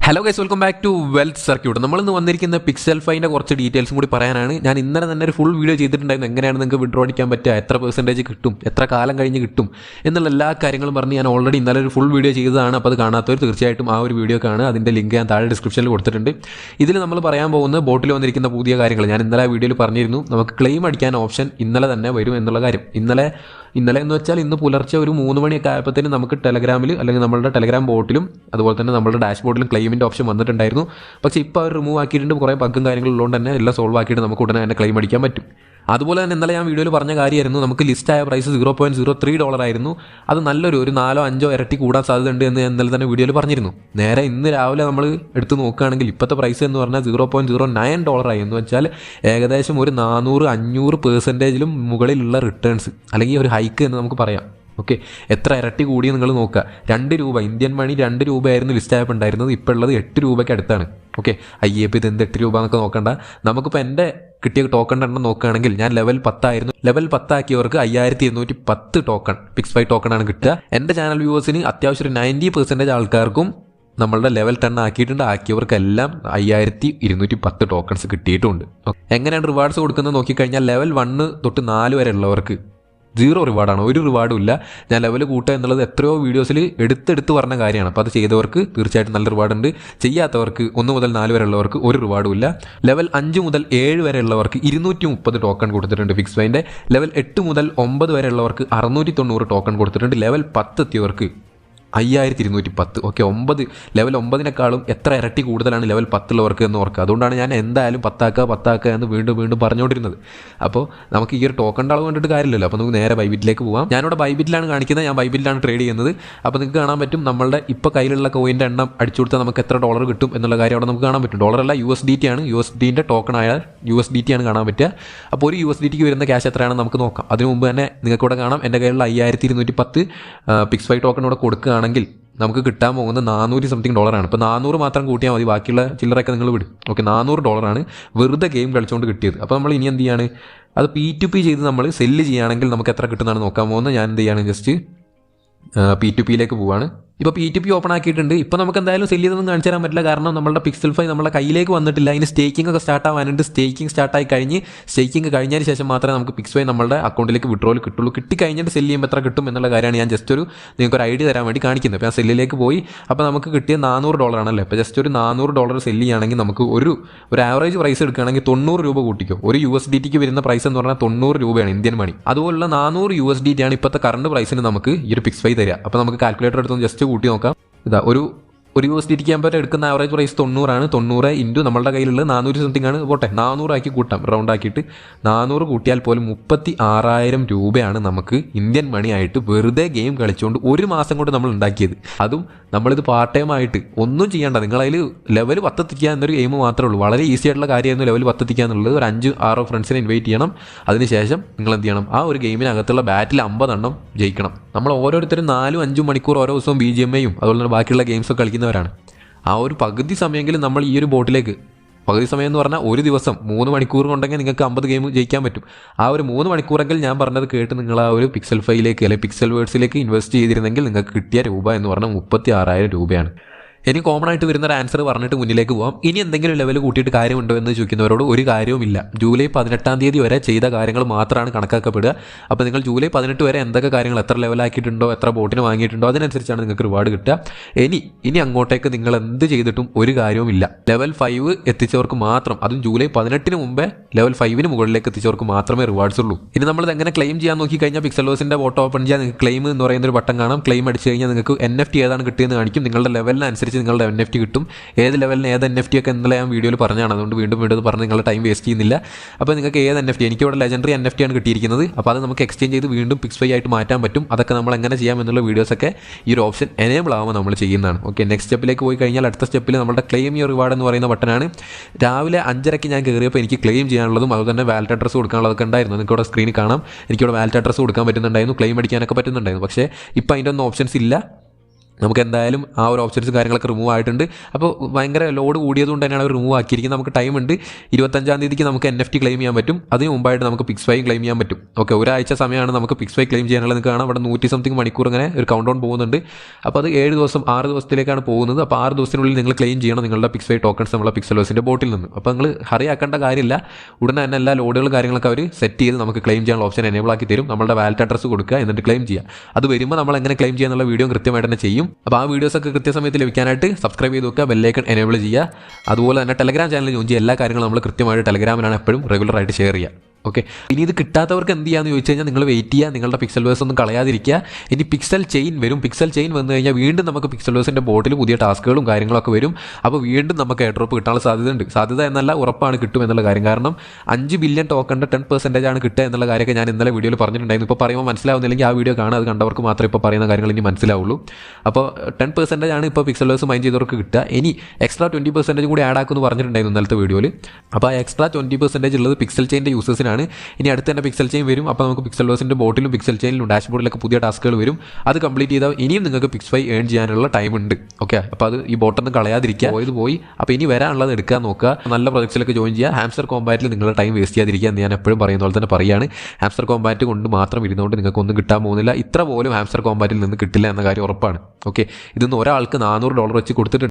Hello guys, welcome back to Wealth Circuit. നമ്മളിന്ന് വന്നിരിക്കുന്ന pixel 5ൻ്റെ കുറച്ച് ഡീറ്റെയിൽസും കൂടി പറയാനാണ്. ഞാൻ ഇന്നലെ തന്നെ ഒരു ഫുൾ വീഡിയോ ചെയ്തിട്ടുണ്ടായിരുന്നു. എങ്ങനെയാണ് നിങ്ങൾക്ക് വിഡ്രോ അടിക്കാൻ പറ്റുക, എത്ര പെർസെൻറ്റേജ് കിട്ടും, എത്ര കാലം കഴിഞ്ഞ് കിട്ടും എന്നുള്ള എല്ലാ കാര്യങ്ങളും പറഞ്ഞ് ഞാൻ ഓൾറെഡി ഇന്നലെ ഒരു ഫുൾ വീഡിയോ ചെയ്തതാണ്. അപ്പോൾ അത് കാണാത്തവർ തീർച്ചയായിട്ടും ആ ഒരു വീഡിയോ കാണുക. അതിൻ്റെ ലിങ്ക് ഞാൻ താഴെ ഡിസ്ക്രിപ്ഷനിൽ കൊടുത്തിട്ടുണ്ട്. ഇതിൽ നമ്മൾ പറയാൻ പോകുന്ന ബോട്ടിൽ വന്നിരിക്കുന്ന പുതിയ കാര്യങ്ങൾ ഞാൻ ഇന്നലെ ആ വീഡിയോയിൽ പറഞ്ഞിരുന്നു. നമുക്ക് ക്ലെയിം അടിക്കാൻ ഓപ്ഷൻ ഇന്നലെ തന്നെ വരും എന്നുള്ള കാര്യം. ഇന്നലെ എന്ന് വെച്ചാൽ ഇന്ന് പുലർച്ചെ ഒരു 3 മണിയൊക്കെ ആയപ്പോഴത്തേനും നമുക്ക് ടെലഗ്രാമിൽ അല്ലെങ്കിൽ നമ്മളുടെ ടെലഗ്രാം ബോട്ടിലും അതുപോലെ തന്നെ നമ്മുടെ ഡാഷ്ബോർഡിലും ക്ലെയിമിൻ്റെ ഓപ്ഷൻ വന്നിട്ടുണ്ടായിരുന്നു. പക്ഷേ ഇപ്പോൾ അവർ റിമൂവ് ആക്കിയിട്ടുണ്ട്. കുറേ ബഗ്ഗും കാര്യങ്ങളുള്ളതുകൊണ്ട് തന്നെ എല്ലാം സോൾവ് ആക്കിയിട്ട് നമുക്ക് ഉടനെ തന്നെ ക്ലെയിം അടിക്കാൻ പറ്റും. അതുപോലെ തന്നെ ഇന്നലെ ഞാൻ വീഡിയോയിൽ പറഞ്ഞ കാര്യമായിരുന്നു, നമുക്ക് ലിസ്റ്റായ പ്രൈസ് $0.03 ആയിരുന്നു. അത് നല്ലൊരു 4-5 ഇരട്ടി കൂടാൻ സാധ്യതയുണ്ട് എന്ന് ഇന്നലെ തന്നെ വീഡിയോയിൽ പറഞ്ഞിരുന്നു. നേരെ ഇന്ന് രാവിലെ നമ്മൾ എടുത്ത് നോക്കുകയാണെങ്കിൽ ഇപ്പോഴത്തെ പ്രൈസ് എന്ന് പറഞ്ഞാൽ $0.09 ആയി. എന്ന് വെച്ചാൽ ഏകദേശം ഒരു 400-500% മുകളിലുള്ള റിട്ടേൺസ് അല്ലെങ്കിൽ ഒരു ഹൈക്ക് എന്ന് നമുക്ക് പറയാം. ഓക്കെ, എത്ര ഇരട്ടി കൂടി നിങ്ങൾ നോക്കുക. $2 ഇന്ത്യൻ മണി $2 ലിസ്റ്റായപ്പോൾ ഉണ്ടായിരുന്നത്. ഇപ്പോൾ ഉള്ളത് $8 അടുത്താണ്. ഓക്കെ, IAP ഇത് എന്ത് $8 എന്നൊക്കെ നോക്കണ്ട. നമുക്കിപ്പോൾ എൻ്റെ കിട്ടിയ ടോക്കൺ എണ്ണം നോക്കുകയാണെങ്കിൽ ഞാൻ ലെവൽ 10 ആയിരുന്നു. ലെവൽ 10 ആക്കിയവർക്ക് 5210 ടോക്കൺ പിക്സ് 5 ടോക്കണാണ് കിട്ടുക. എൻ്റെ ചാനൽ വ്യൂവേഴ്സിന് അത്യാവശ്യം ഒരു 90% ആൾക്കാർക്കും നമ്മളുടെ ലെവൽ 10 ആക്കിയിട്ടുണ്ട്. ആക്കിയവർക്കെല്ലാം 5210 ടോക്കൺസ് കിട്ടിയിട്ടുണ്ട്. എങ്ങനെയാണ് റിവാർഡ്സ് കൊടുക്കുന്നത് നോക്കിക്കഴിഞ്ഞാൽ ലെവൽ 1 തൊട്ട് 4 വരെ ഉള്ളവർക്ക് 0 റിവാർഡാണ്, ഒരു റിവാർഡും ഇല്ല. ഞാൻ ലെവൽ കൂട്ടുക എന്നുള്ളത് എത്രയോ വീഡിയോസിൽ എടുത്ത് പറഞ്ഞ കാര്യമാണ്. അപ്പോൾ അത് ചെയ്തവർക്ക് തീർച്ചയായിട്ടും നല്ല റിവാർഡുണ്ട്. ചെയ്യാത്തവർക്ക് 1 മുതൽ 4 വരെ ഉള്ളവർക്ക് ഒരു റിവാർഡും ഇല്ല. ലെവൽ 5 മുതൽ 7 വരെ ഉള്ളവർക്ക് 230 ടോക്കൺ കൊടുത്തിട്ടുണ്ട് പിക്സ് 5ൻ്റെ. ലെവൽ 8 മുതൽ 9 വരെ ഉള്ളവർക്ക് 690 ടോക്കൺ കൊടുത്തിട്ടുണ്ട്. ലെവൽ 10 എത്തിയവർക്ക് 5210. ഓക്കെ, ലെവൽ 9-നേക്കാളും എത്ര ഇരട്ടി കൂടുതലാണ് ലെവൽ 10 ഉള്ളവർക്ക് എന്ന് ഓർക്കുക. അതുകൊണ്ടാണ് ഞാൻ എന്തായാലും 10 എന്ന് വീണ്ടും പറഞ്ഞുകൊണ്ടിരുന്നത്. അപ്പോൾ നമുക്ക് ഈ ഒരു ടോക്കൺ അളവ് കണ്ടിട്ട് കാര്യമില്ലല്ലോ. അപ്പോൾ നമുക്ക് നേരെ ബൈബിറ്റിലേക്ക് പോകാം. ഞാനിവിടെ ബൈബിറ്റിലാണ് കാണിക്കുന്നത്, ഞാൻ ബൈബിറ്റിലാണ് ട്രേഡ് ചെയ്യുന്നത്. അപ്പോൾ നിങ്ങൾക്ക് കാണാൻ പറ്റും നമ്മളുടെ ഇപ്പോൾ കയ്യിലുള്ള കോയിൻ്റെ എണ്ണം അടിച്ചു കൊടുത്താൽ നമുക്ക് എത്ര ഡോളർ കിട്ടും എന്നുള്ള കാര്യം അവിടെ നമുക്ക് കാണാൻ പറ്റും. ഡോളറല്ല, USDT ആണ്. USDൻ്റെ ടോക്കൺ ആയ USDT ആണ് കാണാൻ പറ്റുക. അപ്പോൾ ഒരു USDTക്ക് വരുന്ന ക്യാഷ് എത്രയാണെന്ന് നമുക്ക് നോക്കാം. അതിന് മുമ്പ് തന്നെ നിങ്ങൾക്ക് ഇവിടെ കാണാം എൻ്റെ കയ്യിലുള്ള 5210 പിക്സ് 5 ടോക്കൺ ഇവിടെ കൊടുക്കുകയാണെങ്കിൽ നമുക്ക് കിട്ടാൻ പോകുന്നത് $400 ആണ്. ഇപ്പോൾ 400 മാത്രം കൂട്ടിയാൽ മതി, ബാക്കിയുള്ള ചില്ലറൊക്കെ നിങ്ങൾ വിടും. ഓക്കെ, $400 വെറുതെ ഗെയിം കളിച്ചുകൊണ്ട് കിട്ടിയത്. അപ്പോൾ നമ്മൾ ഇനി എന്ത് ചെയ്യാണ്, അത് P2P ചെയ്ത് നമ്മൾ സെല്ല് ചെയ്യുകയാണെങ്കിൽ നമുക്ക് എത്ര കിട്ടുന്നതാണ് നോക്കാൻ പോകുന്നത്. ഞാൻ എന്ത് ചെയ്യാണ്, ജസ്റ്റ് P2Pയിലേക്ക് പോവാണ്. ഇപ്പോൾ P2P ഓപ്പൺ ആക്കിയിട്ടുണ്ട്. ഇപ്പോൾ നമുക്ക് എന്തായാലും സെല്ല് ചെയ്തൊന്നും കാണിച്ചു തരാൻ പറ്റില്ല, കാരണം നമ്മുടെ പിക്സൽ 5 നമ്മുടെ കയ്യിലേക്ക് വന്നിട്ടില്ല. അതിന് സ്റ്റേക്കിംഗ് ഒക്കെ സ്റ്റാർട്ട് ആവാനുണ്ട്. സ്റ്റേക്കിംഗ് കഴിഞ്ഞതിന് ശേഷം മാത്രമേ നമുക്ക് പിക്സ് 5 നമ്മുടെ അക്കൗണ്ടിലേക്ക് വിഡ്രോയിൽ കിട്ടുള്ളൂ. കിട്ടിക്കഴിഞ്ഞിട്ട് സെല്ല് ചെയ്യുമ്പോൾ എത്ര കിട്ടും എന്നുള്ള കാര്യമാണ് ഞാൻ ജസ്റ്റ് നിങ്ങൾക്ക് ഒരു ഐഡിയ തരാൻ വേണ്ടി കാണിക്കുന്നത്. അപ്പോൾ ഞാൻ സെല്ലിലേക്ക് പോയി. അപ്പോൾ നമുക്ക് കിട്ടിയ $400 ആണല്ലേ. അപ്പോൾ ജസ്റ്റ് ഒരു $400 സെല്ല് ചെയ്യുകയാണെങ്കിൽ നമുക്ക് ഒരു ആവറേജ് പ്രൈസ് എടുക്കുകയാണെങ്കിൽ $90 കൂട്ടിക്കോ. ഒരു USDTക്ക് വരുന്ന പ്രൈസ് എന്ന് പറഞ്ഞാൽ $90 ഇന്ത്യൻ മണി. അതുപോലുള്ള 400 USDT ആണ് ഇപ്പോഴത്തെ കറണ്ട് പ്രൈസിന് നമുക്ക് ഈ ഒരു പിക്സ് 5 തരിക. അപ്പോൾ നമുക്ക് കാൽക്കുലേറ്റർ എടുത്ത് ജസ്റ്റ് കൂട്ടി നോക്കാം. ഇതാ ഒരു USDTക്ക് ആകുമ്പോൾ എടുക്കുന്ന ആവറേജ് പ്രൈസ് 90 ആണ്. 90 ഇൻറ്റു നമ്മളുടെ കയ്യിലുള്ളത് 400 സംതിങ് ആണ്. പോട്ടെ, 400 ആക്കി കൂട്ടാം, റൗണ്ട് ആക്കിയിട്ട് 400 കൂട്ടിയാൽ പോലും 36,000 രൂപയാണ് നമുക്ക് ഇന്ത്യൻ മണി ആയിട്ട് വെറുതെ ഗെയിം കളിച്ചുകൊണ്ട് ഒരു മാസം കൊണ്ട് നമ്മൾ ഉണ്ടാക്കിയത്. അതും നമ്മളിത് പാർട്ട് ടൈം ആയിട്ട് ഒന്നും ചെയ്യേണ്ട, നിങ്ങളതിൽ ലെവൽ 10 എത്തിക്കുക എന്നൊരു എയിം മാത്രമേ ഉള്ളൂ. വളരെ ഈസി ആയിട്ടുള്ള കാര്യമായിരുന്നു ലെവൽ 10 എത്തിക്കുക എന്നുള്ളത്. ഒരു 5-6 ഫ്രണ്ട്സിനെ ഇൻവൈറ്റ് ചെയ്യണം. അതിനുശേഷം നിങ്ങൾ എന്ത് ചെയ്യണം, ആ ഒരു ഗെയിമിനകത്തുള്ള ബാറ്റിൽ 50 എണ്ണം ജയിക്കണം. നമ്മൾ ഓരോരുത്തരും 4-5 മണിക്കൂർ ഓരോ ദിവസവും BGMയും അതുപോലെ തന്നെ ബാക്കിയുള്ള ഗെയിംസൊക്കെ കളിക്കുന്നവരാണ്. ആ ഒരു പകുതി സമയമെങ്കിലും നമ്മൾ ഈ ഒരു ബോട്ടിലേക്ക്, പകുതി സമയം എന്ന് പറഞ്ഞാൽ ഒരു ദിവസം 3 മണിക്കൂർ കൊണ്ടെങ്കിൽ നിങ്ങൾക്ക് 50 ഗെയിം ജയിക്കാൻ പറ്റും. ആ ഒരു 3 മണിക്കൂറെങ്കിൽ ഞാൻ പറഞ്ഞത് കേട്ട് നിങ്ങൾ ആ ഒരു പിക്സൽ 5ലേക്ക് അല്ലെങ്കിൽ പിക്സൽ വേർഡ്സിലേക്ക് ഇൻവെസ്റ്റ് ചെയ്തിരുന്നെങ്കിൽ നിങ്ങൾക്ക് കിട്ടിയ രൂപ എന്ന് പറഞ്ഞാൽ 36,000 രൂപയാണ്. ഇനി കോമൺ ആയിട്ട് വരുന്ന ഒരു ആൻസർ പറഞ്ഞിട്ട് മുന്നിലേക്ക് പോകാം. ഇനി എന്തെങ്കിലും ലെവൽ കൂട്ടിയിട്ട് കാര്യമുണ്ടോ എന്ന് ചോദിക്കുന്നവരോട് ഒരു കാര്യവുമില്ല. ജൂലൈ 18 വരെ ചെയ്ത കാര്യങ്ങൾ മാത്രമാണ് കണക്കാക്കപ്പെടുക. അപ്പോൾ നിങ്ങൾ ജൂലൈ 18 വരെ എന്തൊക്കെ കാര്യങ്ങൾ എത്ര ലെവലാക്കിയിട്ടുണ്ടോ, എത്ര ബോട്ടിന് വാങ്ങിയിട്ടുണ്ടോ, അതിനനുസരിച്ചാണ് നിങ്ങൾക്ക് റിവാർഡ് കിട്ടുക. ഇനി അങ്ങോട്ടേക്ക് നിങ്ങൾ എന്ത് ചെയ്തിട്ടും ഒരു കാര്യവുമില്ല. ലെവൽ 5 എത്തിച്ചവർക്ക് മാത്രം, അതും ജൂലൈ 18 മുമ്പേ ലെവൽ 5 മുകളിലേക്ക് എത്തിച്ചവർക്ക് മാത്രമേ റിവാർഡ്സ് ഉള്ളൂ. ഇനി നമ്മളിത് എങ്ങനെ ക്ലെയിം ചെയ്യാൻ നോക്കിക്കഴിഞ്ഞാൽ പിക്സലോസിൻ്റെ ബോട്ട് ഓപ്പൺ ചെയ്യാൻ നിങ്ങൾക്ക് ക്ലെയിം എന്ന് പറയുന്ന ഒരു ബട്ടൺ കാണാം. ക്ലെയിം അടിച്ച് കഴിഞ്ഞാൽ നിങ്ങൾക്ക് NFT ഏതാണ് കിട്ടിയെന്ന് കാണിക്കും. നിങ്ങളുടെ ലെവലിനനുസരിച്ച് നിങ്ങളുടെ NFT കിട്ടും. ഏത് ലെവലിന് ഏത് NFT ഒക്കെ എന്നുള്ള ഞാൻ വീഡിയോയിൽ പറഞ്ഞാണ്. അതുകൊണ്ട് വീണ്ടും പറഞ്ഞ് നിങ്ങളുടെ ടൈം വേസ്റ്റ് ചെയ്യുന്നില്ല. അപ്പോൾ നിങ്ങൾക്ക് ഏത് NFT, എനിക്കിവിടെ ലെജൻഡറി NFT ആണ് കിട്ടിയിരിക്കുന്നത്. അപ്പോൾ അത് നമുക്ക് എക്സ്ചേഞ്ച് ചെയ്ത് വീണ്ടും പിക്സ് 5 ആയിട്ട് മാറ്റാൻ പറ്റും. അതൊക്കെ നമ്മൾ എങ്ങനെ ചെയ്യാം എന്നുള്ള വീഡിയോസൊക്കെ ഈ ഒരു ഓപ്ഷൻ എനേബിൾ ആകുമ്പോൾ നമ്മൾ ചെയ്യുന്നതാണ്. ഓക്കെ, നെക്സ്റ്റ് സ്റ്റെപ്പിലേക്ക് പോയി കഴിഞ്ഞാൽ അടുത്ത സ്റ്റെപ്പിൽ നമ്മുടെ ക്ലെയിം യുവർ റിവാർഡ് എന്ന് പറയുന്ന ബട്ടനാണ്. രാവിലെ 5:30 ഞാൻ കയറിയപ്പോൾ എനിക്ക് ക്ലെയിം ചെയ്യാനുള്ളതും അതുപോലെ തന്നെ വാലറ്റ് അഡ്രസ്സ് കൊടുക്കാനുള്ളതൊക്കെ ഉണ്ടായിരുന്നു. നിങ്ങൾക്ക് ഇവിടെ സ്ക്രീനിൽ കാണാം. എനിക്കിവിടെ വാലറ്റ് അഡ്രസ്സ് കൊടുക്കാൻ പറ്റുന്നുണ്ടായിരുന്നു, ക്ലെയിം അടിക്കാനൊക്കെ പറ്റുന്നുണ്ടായിരുന്നു. പക്ഷേ ഇപ്പോൾ അതിൻ്റെ ഒന്നും ഓപ്ഷൻസ് ഇല്ല. നമുക്ക് എന്തായാലും ആ ഒരു ഓപ്ഷൻസും കാര്യങ്ങളൊക്കെ റിമൂവ് ആയിട്ടുണ്ട്. അപ്പോൾ ഭയങ്കര ലോഡ് കൂടിയതുകൊണ്ട് തന്നെയാണ് അവർ റിമൂവ് ആക്കിയിരിക്കുന്നത്. നമുക്ക് ടൈം ഉണ്ട്, 25-ാം തീയതിക്ക് നമുക്ക് NFT ക്ലെയിം ചെയ്യാൻ പറ്റും. അതിന് മുമ്പായിട്ട് നമുക്ക് PixFi ക്ലെയിം ചെയ്യാൻ പറ്റും. ഓക്കെ, ഒരാഴ്ച സമയമാണ് നമുക്ക് PixFi ക്ലെയിം ചെയ്യാനുള്ളത്. നിങ്ങൾക്ക് കാണാം ഇവിടെ 100-something മണിക്കൂർ ഇങ്ങനെ ഒരു കൗണ്ട് ഡൗൺ പോകുന്നുണ്ട്. അപ്പോൾ അത് 7 ദിവസം 6 ദിവസത്തിലേക്കാണ് പോകുന്നത്. അപ്പോൾ 6 ദിവസത്തിനുള്ളിൽ നിങ്ങൾ ക്ലെയിം ചെയ്യണം നിങ്ങളുടെ PixFi ടോക്കൺസ് നമ്മളെ പിക്സൽവേഴ്സിൻ്റെ ബോട്ടിൽ നിന്ന്. അപ്പോൾ നിങ്ങൾ ഹറി ആക്കേണ്ട കാര്യമില്ല, ഉടനെ തന്നെ എല്ലാ ലോഡുകളും കാര്യങ്ങളൊക്കെ അവർ സെറ്റ് ചെയ്ത് നമുക്ക് ക്ലെയിം ചെയ്യാനുള്ള ഓപ്ഷൻ എനേബിൾ ആക്കി തരും. നമ്മളുടെ വാലറ്റ് അഡ്രസ്സ് കൊടുക്കുക, എന്നിട്ട് ക്ലെയിം ചെയ്യുക. അത് വരുമ്പോൾ നമ്മൾ എങ്ങനെ ക്ലെയിം ചെയ്യുക എന്നുള്ള വീഡിയോ കൃത്യമായിട്ട് തന്നെ ചെയ്യും. അപ്പോൾ ആ വീഡിയോസൊക്കെ കൃത്യസമയത്ത് ലഭിക്കാനായിട്ട് സബ്സ്ക്രൈബ് ചെയ്ത് വെക്കുക, ബെല്ലൈക്കൺ എനേബിൾ ചെയ്യുക. അതുപോലെ തന്നെ ടെലഗ്രാം ചാനൽ ജോയിൻ ചെയ്യുക. എല്ലാ കാര്യങ്ങളും നമ്മൾ കൃത്യമായിട്ട് ടെലഗ്രാമിലാണ് എപ്പോഴും റെഗുലറായിട്ട് ഷെയർ ചെയ്യുക. ഓക്കെ, ഇനി ഇത് കിട്ടാത്തവർക്ക് എന്ത് ചെയ്യാമെന്ന് ചോദിച്ചു കഴിഞ്ഞാൽ നിങ്ങൾ വെയിറ്റ് ചെയ്യുക, നിങ്ങളുടെ പിക്സൽവേഴ്സ് ഒന്നും കളയാതിരിക്കുക. ഇനി പിക്സൽ ചെയിൻ വരും. പിക്സൽ ചെയിൻ വന്നു കഴിഞ്ഞാൽ വീണ്ടും നമുക്ക് പിക്സൽവേഴ്സിൻ്റെ ബോട്ടിൽ പുതിയ ടാസ്കുകളും കാര്യങ്ങളൊക്കെ വരും. അപ്പോൾ വീണ്ടും നമുക്ക് എയർ ഡ്രോപ്പ് കിട്ടാനുള്ള സാധ്യതയുണ്ട്. സാധ്യത എന്നല്ല, ഉറപ്പാണ് കിട്ടും എന്നുള്ള കാര്യം. കാരണം 5 ബില്യൺ ടോക്കണിൻ്റെ 10% ആണ് കിട്ടുക എന്നുള്ള കാര്യമൊക്കെ ഞാൻ ഇന്നലെ വീഡിയോയിൽ പറഞ്ഞിട്ടുണ്ടായിരുന്നു. ഇപ്പോൾ പറയുമ്പോൾ മനസ്സിലാവുന്നില്ലെങ്കിൽ ആ വീഡിയോ കാണാം, അത് കണ്ടവർക്ക് മാത്രമേ ഇപ്പോൾ പറയുന്ന കാര്യങ്ങൾ ഇനി മനസ്സിലാവുള്ളൂ. അപ്പോൾ 10% ആണ് ഇപ്പോൾ പിക്സൽവേഴ്സ് മൈൻ ചെയ്തവർക്ക് കിട്ടുക. ഇനി എക്സ്ട്രാ 20% കൂടി ആഡ് ആക്കുമെന്ന് പറഞ്ഞിട്ടുണ്ടായിരുന്നു ഇന്നലത്തെ വീഡിയോയിൽ. അപ്പോൾ ആ എക്സ്ട്രാ 20% ഉള്ളത് പിക്സൽ ചെയിൻ്റെ യൂസേഴ്സിനാണ്. ഇനി അടുത്ത് തന്നെ പിക്സൽ ചെയിൻ വരും. അപ്പോൾ നമുക്ക് പിക്സൽവേഴ്സിൻ്റെ ബോട്ടിലും പിക്സൽ ചെയിനിലും ഡാഷ്ബോർഡിലൊക്കെ പുതിയ ടാസ്കുകൾ വരും. അത് കംപ്ലീറ്റ് ചെയ്താൽ ഇനിയും നിങ്ങൾക്ക് PixFi ഏൺ ചെയ്യാനുള്ള ടൈം ഉണ്ട്. ഓക്കെ, അപ്പോൾ അത് ഈ ബോട്ടൊന്നും കളയാതിരിക്കുക. പോയി അപ്പോൾ ഇനി വരാനുള്ളത് എടുക്കാൻ നോക്കുക. നല്ല പ്രൊജക്ട്സിലൊക്കെ ജോയിൻ ചെയ്യുക. ഹാംസ്റ്റർ കോമ്പാറ്റിൽ നിങ്ങളുടെ ടൈം വേസ്റ്റ് ചെയ്യാതിരിക്കുക എന്ന് ഞാൻ എപ്പോഴും പറയുന്ന പോലെ തന്നെ പറയുകയാണ്. ഹാംസ്റ്റർ കോമ്പാറ്റ് കൊണ്ട് മാത്രം ഇരുന്നുകൊണ്ട് നിങ്ങൾക്കൊന്നും കിട്ടാൻ പോകുന്നില്ല. ഇത്ര പോലും ഹാംസ്റ്റർ കോമ്പാറ്റിൽ നിന്ന് കിട്ടില്ല എന്ന കാര്യം ഉറപ്പാണ്. ഓക്കെ, ഇതൊന്നും ഒരാൾക്ക് $400 വെച്ച് കൊടുത്തിട്ടുണ്ട്.